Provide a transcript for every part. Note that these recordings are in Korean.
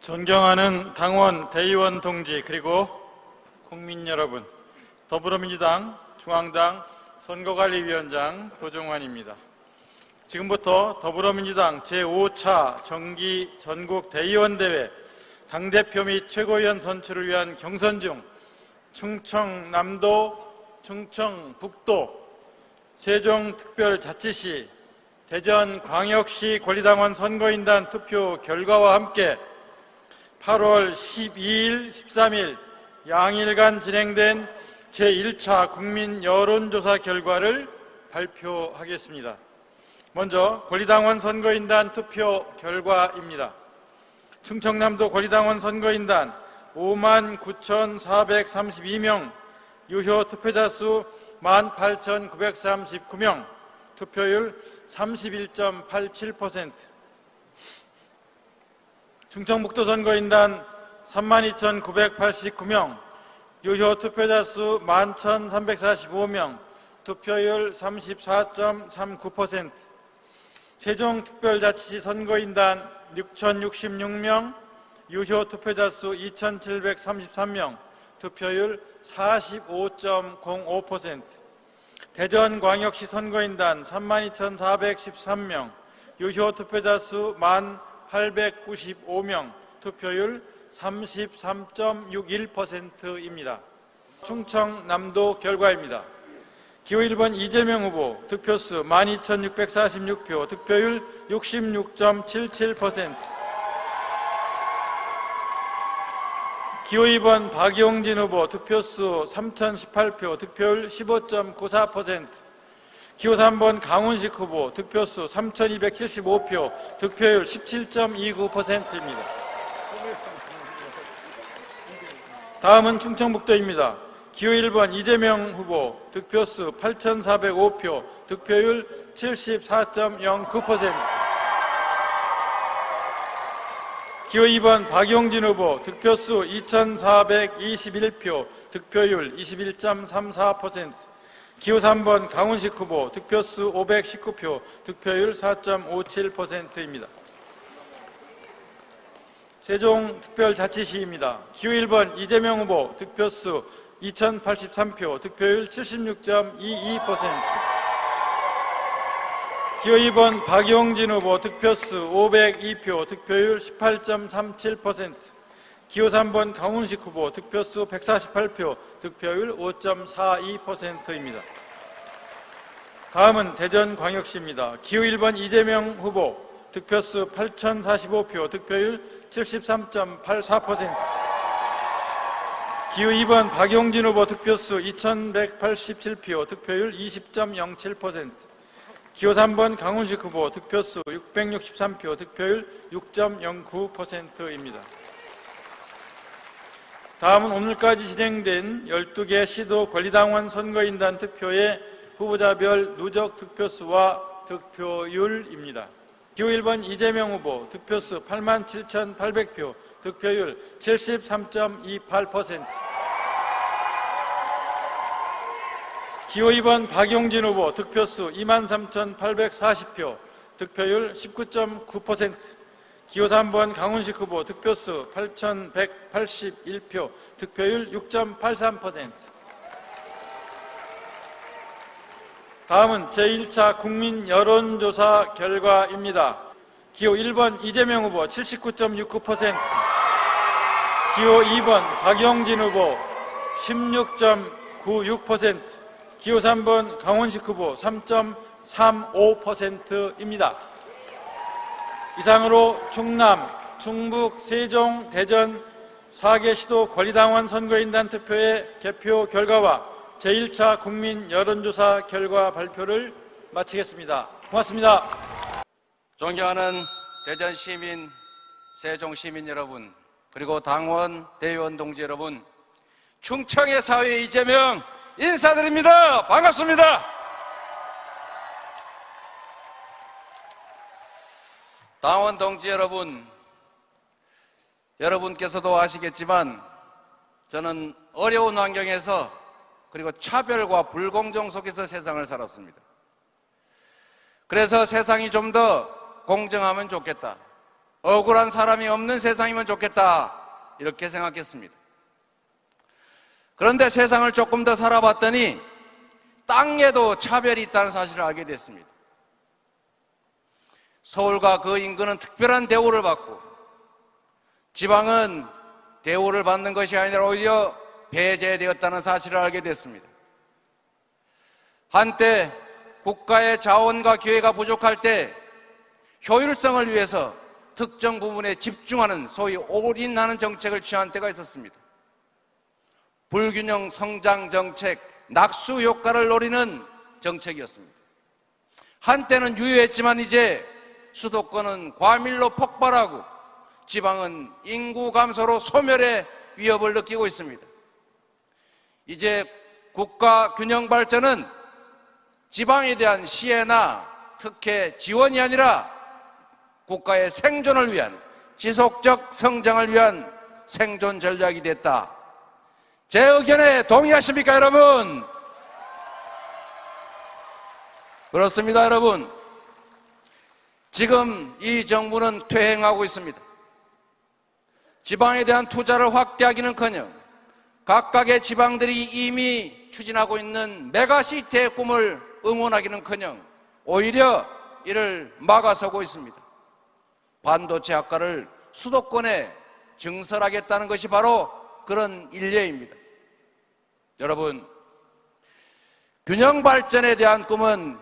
존경하는 당원, 대의원 동지, 그리고 국민 여러분, 더불어민주당 중앙당 선거관리위원장 도종환입니다. 지금부터 더불어민주당 제5차 정기 전국 대의원대회 당대표 및 최고위원 선출을 위한 경선 중 충청남도, 충청북도, 세종특별자치시, 대전광역시 권리당원 선거인단 투표 결과와 함께 8월 12일, 13일 양일간 진행된 제1차 국민 여론조사 결과를 발표하겠습니다. 먼저 권리당원 선거인단 투표 결과입니다. 충청남도 권리당원 선거인단 59,432명, 유효 투표자 수 18,939명, 투표율 31.87%. 충청북도 선거인단 32,989명, 유효 투표자 수 11,345명, 투표율 34.39%. 세종특별자치시 선거인단 6,066명, 유효 투표자 수 2,733명, 투표율 45.05%. 대전광역시 선거인단 32,413명, 유효 투표자 수 1,895명, 투표율 33.61%입니다. 충청남도 결과입니다. 기호 1번 이재명 후보 득표수 12,646표, 득표율 66.77%. 기호 2번 박용진 후보 득표수 3,018표, 득표율 15.94%. 기호 3번 강훈식 후보 득표수 3,275표, 득표율 17.29%입니다. 다음은 충청북도입니다. 기호 1번 이재명 후보 득표수 8,405표, 득표율 74.09%. 기호 2번 박용진 후보 득표수 2,421표, 득표율 21.34%. 기호 3번 강훈식 후보 득표수 519표, 득표율 4.57%입니다. 세종특별자치시입니다. 기호 1번 이재명 후보 득표수 2,083표, 득표율 76.22%. 기호 2번 박용진 후보 득표수 502표, 득표율 18.37%. 기호 3번 강훈식 후보 득표수 148표, 득표율 5.42%입니다. 다음은 대전광역시입니다. 기호 1번 이재명 후보 득표수 8,045표, 득표율 73.84%. 기호 2번 박용진 후보 득표수 2,187표, 득표율 20.07%. 기호 3번 강훈식 후보 득표수 663표, 득표율 6.09%입니다. 다음은 오늘까지 진행된 12개 시도 권리당원 선거인단 투표의 후보자별 누적 득표수와 득표율입니다. 기호 1번 이재명 후보 득표수 87,800표, 득표율 73.28%. 기호 2번 박용진 후보 득표수 23,840표, 득표율 19.9%. 기호 3번 강훈식 후보 득표수 8,181표, 득표율 6.83%. 다음은 제1차 국민 여론조사 결과입니다. 기호 1번 이재명 후보 79.69%, 기호 2번 박용진 후보 16.96%, 기호 3번 강훈식 후보 3.35%입니다. 이상으로 충남, 충북, 세종, 대전 4개 시도 권리당원 선거인단 투표의 개표 결과와 제1차 국민 여론조사 결과 발표를 마치겠습니다. 고맙습니다. 존경하는 대전 시민, 세종 시민 여러분, 그리고 당원, 대의원 동지 여러분, 충청의 사회 이재명 인사드립니다. 반갑습니다. 당원 동지 여러분, 여러분께서도 아시겠지만 저는 어려운 환경에서 그리고 차별과 불공정 속에서 세상을 살았습니다. 그래서 세상이 좀 더 공정하면 좋겠다. 억울한 사람이 없는 세상이면 좋겠다, 이렇게 생각했습니다. 그런데 세상을 조금 더 살아봤더니 땅에도 차별이 있다는 사실을 알게 됐습니다. 서울과 그 인근은 특별한 대우를 받고 지방은 대우를 받는 것이 아니라 오히려 배제되었다는 사실을 알게 됐습니다. 한때 국가의 자원과 기회가 부족할 때 효율성을 위해서 특정 부분에 집중하는 소위 올인하는 정책을 취한 때가 있었습니다. 불균형 성장 정책, 낙수 효과를 노리는 정책이었습니다. 한때는 유효했지만 이제 수도권은 과밀로 폭발하고 지방은 인구 감소로 소멸의 위협을 느끼고 있습니다. 이제 국가 균형 발전은 지방에 대한 시혜나 특혜 지원이 아니라 국가의 생존을 위한, 지속적 성장을 위한 생존 전략이 됐다. 제 의견에 동의하십니까, 여러분? 그렇습니다, 여러분. 지금 이 정부는 퇴행하고 있습니다. 지방에 대한 투자를 확대하기는커녕 각각의 지방들이 이미 추진하고 있는 메가시티의 꿈을 응원하기는커녕 오히려 이를 막아서고 있습니다. 반도체 학과를 수도권에 증설하겠다는 것이 바로 그런 일례입니다. 여러분, 균형 발전에 대한 꿈은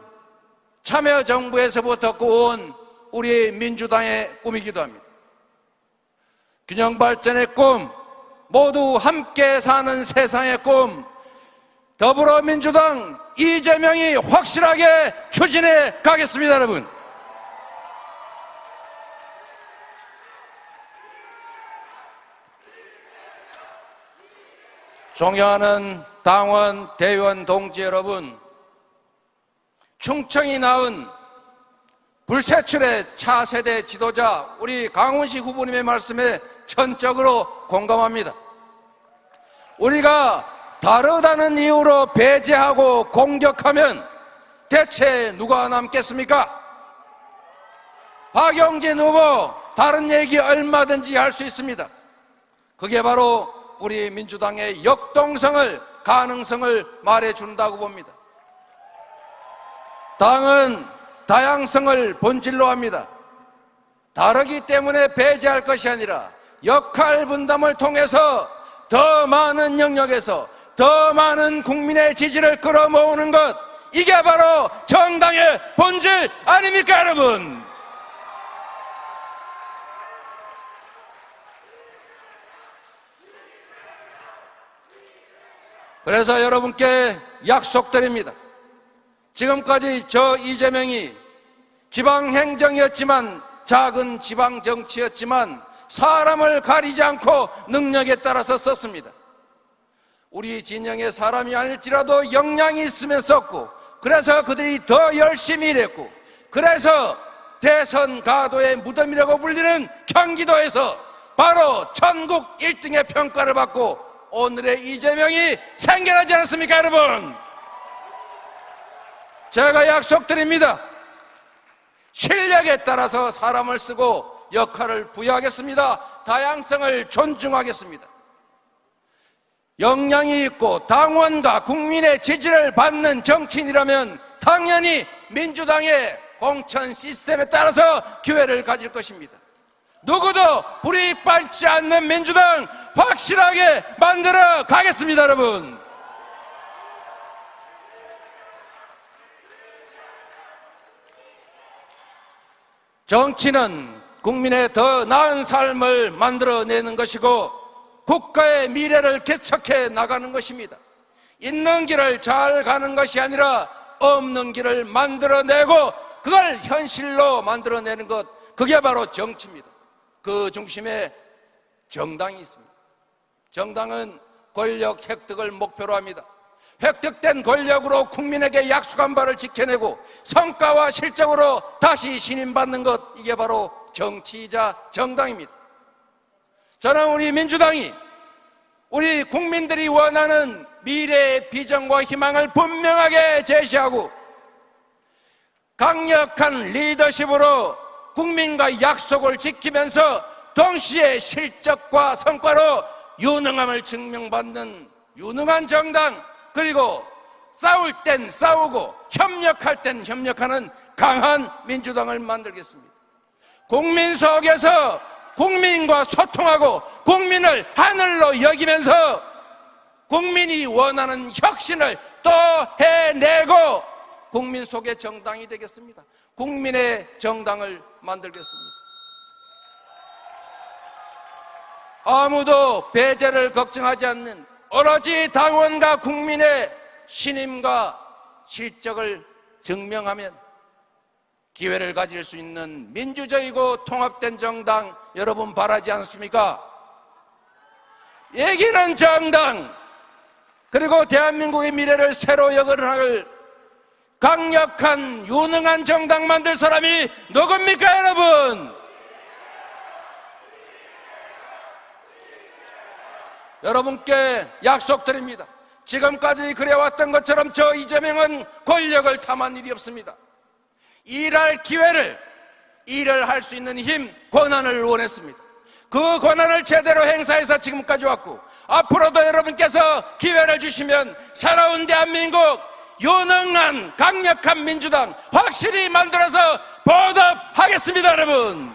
참여정부에서부터 꾸어온 우리 민주당의 꿈이기도 합니다. 균형 발전의 꿈, 모두 함께 사는 세상의 꿈, 더불어민주당 이재명이 확실하게 추진해 가겠습니다, 여러분. 존경하는 당원, 대의원 동지 여러분, 충청이 낳은 불세출의 차세대 지도자 우리 강훈식 후보님의 말씀에 전적으로 공감합니다. 우리가 다르다는 이유로 배제하고 공격하면 대체 누가 남겠습니까? 박용진 후보 다른 얘기 얼마든지 할 수 있습니다. 그게 바로 우리 민주당의 역동성을, 가능성을 말해준다고 봅니다. 당은 다양성을 본질로 합니다. 다르기 때문에 배제할 것이 아니라 역할 분담을 통해서 더 많은 영역에서 더 많은 국민의 지지를 끌어모으는 것, 이게 바로 정당의 본질 아닙니까, 여러분? 그래서 여러분께 약속드립니다. 지금까지 저 이재명이 지방행정이었지만, 작은 지방정치였지만 사람을 가리지 않고 능력에 따라서 썼습니다. 우리 진영의 사람이 아닐지라도 역량이 있으면 썼고, 그래서 그들이 더 열심히 일했고, 그래서 대선 가도의 무덤이라고 불리는 경기도에서 바로 전국 1등의 평가를 받고 오늘의 이재명이 생겨나지 않았습니까, 여러분? 제가 약속드립니다. 실력에 따라서 사람을 쓰고 역할을 부여하겠습니다. 다양성을 존중하겠습니다. 역량이 있고 당원과 국민의 지지를 받는 정치인이라면 당연히 민주당의 공천 시스템에 따라서 기회를 가질 것입니다. 누구도 불이익받지 않는 민주당 확실하게 만들어 가겠습니다, 여러분. 정치는 국민의 더 나은 삶을 만들어내는 것이고 국가의 미래를 개척해 나가는 것입니다. 있는 길을 잘 가는 것이 아니라 없는 길을 만들어내고 그걸 현실로 만들어내는 것, 그게 바로 정치입니다. 그 중심에 정당이 있습니다. 정당은 권력 획득을 목표로 합니다. 획득된 권력으로 국민에게 약속한 바를 지켜내고 성과와 실적으로 다시 신임받는 것, 이게 바로 정치이자 정당입니다. 저는 우리 민주당이 우리 국민들이 원하는 미래의 비전과 희망을 분명하게 제시하고 강력한 리더십으로 국민과 약속을 지키면서 동시에 실적과 성과로 유능함을 증명받는 유능한 정당, 그리고 싸울 땐 싸우고 협력할 땐 협력하는 강한 민주당을 만들겠습니다. 국민 속에서 국민과 소통하고 국민을 하늘로 여기면서 국민이 원하는 혁신을 또 해내고 국민 속의 정당이 되겠습니다. 국민의 정당을 만들겠습니다. 아무도 배제를 걱정하지 않는 오로지 당원과 국민의 신임과 실적을 증명하면 기회를 가질 수 있는 민주적이고 통합된 정당 여러분 바라지 않습니까? 이기는 정당, 그리고 대한민국의 미래를 새로 역을할 강력한 유능한 정당 만들 사람이 누굽니까 여러분? 여러분께 약속드립니다. 지금까지 그래왔던 것처럼 저 이재명은 권력을 탐한 일이 없습니다. 일할 기회를, 일을 할 수 있는 힘, 권한을 원했습니다. 그 권한을 제대로 행사해서 지금까지 왔고, 앞으로도 여러분께서 기회를 주시면 새로운 대한민국, 유능한 강력한 민주당 확실히 만들어서 보답하겠습니다 여러분.